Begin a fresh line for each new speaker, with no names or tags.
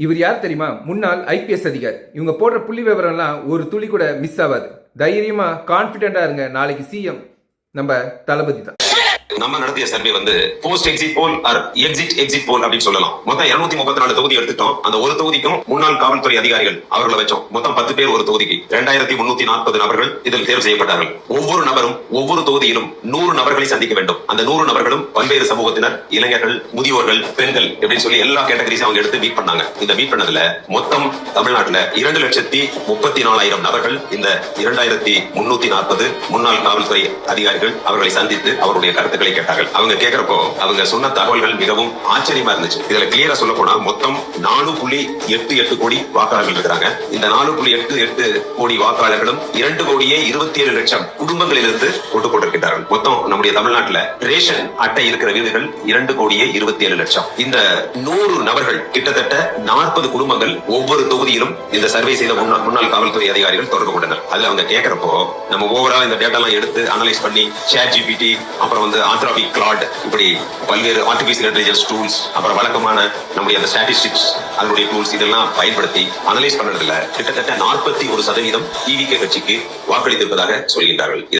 இவர் யார் தெரியுமா? முன்னாள் ஐபிஎஸ் அதிகாரி. இவங்க போடுற புள்ளி விவரம்லாம் ஒரு துளி கூட மிஸ் ஆகாது. தைரியமா கான்பிடென்டா இருங்க, நாளைக்கு சிஎம் நம்ம தளபதி தான்.
நம்ம நடத்திய சர்வே வந்து post exit poll or exit poll அப்படின்னு சொல்லலாம். மொத்தம் 234 தொகுதி எடுத்துட்டோம். அந்த ஒரு தொகுதிக்கும் முன்னாள் காவல்துறை அதிகாரிகள் அவர்களை வச்சோம். மொத்தம் 10 பேர் ஒரு தொகுதிக்கு 2340 நபர்கள் இதில் தேர்வு செய்யப்பட்டார்கள். ஒவ்வொரு நபரும் ஒவ்வொரு தொகுதியிலும் 100 நபர்களை சந்திக்க வேண்டும். அந்த 100 நபர்களும் பல்வேறு சமூகத்தினர், இளைஞர்கள், முதியோர்கள், பெண்கள் இப்படின்னு சொல்லி எல்லா கேட்டகரிஸும் அவங்க எடுத்து மீட் பண்ணாங்க. இந்த மீட் பண்ணதுல மொத்தம் தமிழ்நாட்டுல 2,34,000 நபர்கள் இந்த 2340 முன்னாள் காவல்துறை அதிகாரிகள் அவர்களை சந்தித்து அவருடைய கருத்துக்களை கேட்டார்கள். அவங்க கேட்கிறப்போ அவங்க சொன்ன தகவல்கள் மிகவும் ஆச்சரியமா இருந்துச்சு. இதுல கிளியரா சொல்ல போனா மொத்தம் 4.88 கோடி வாக்காளர்கள் இருக்கிறாங்க. இந்த 4.88 கோடி வாக்காளர்களும் 2,27,00,000 குடும்பங்களிலிருந்து ஓட்டு போட்டிருக்கிறார்கள். மொத்தம் நம்முடைய தமிழ்நாட்டுல ரேஷன் அட்டை இருக்கிற வீடுகள் 2,27,00,000. இந்த 100 நபர்கள் கிட்டத்தட்ட 40 குடும்பங்கள் ஒவ்வொரு தொகுதியிலும் இந்த சர்வே செய்த முன்னாள் காவல்துறை அதிகாரிகள் தொடர்பு கொண்டனர். அதுல அவங்க கேட்கிறப்போ நம்ம ஓவரா இந்த டேட்டா எல்லாம் எடுத்து அனலைஸ் பண்ணி ChatGPT, அப்புறம் வந்து Anthropic Claude, இப்படி பல்வேறு ஆர்டிபிஷியல் இன்டெலிஜென்ஸ் டூல்ஸ், அப்புறம் வழக்கமான நம்முடைய அந்த ஸ்டாட்டிஸ்டிக்ஸ் அதனுடைய டூல்ஸ் இதெல்லாம் பயன்படுத்தி அனலைஸ் பண்றதுல கிட்டத்தட்ட 41% டிவிகே கட்சிக்கு வாக்களித்திருப்பதாக சொல்கின்றார்கள்.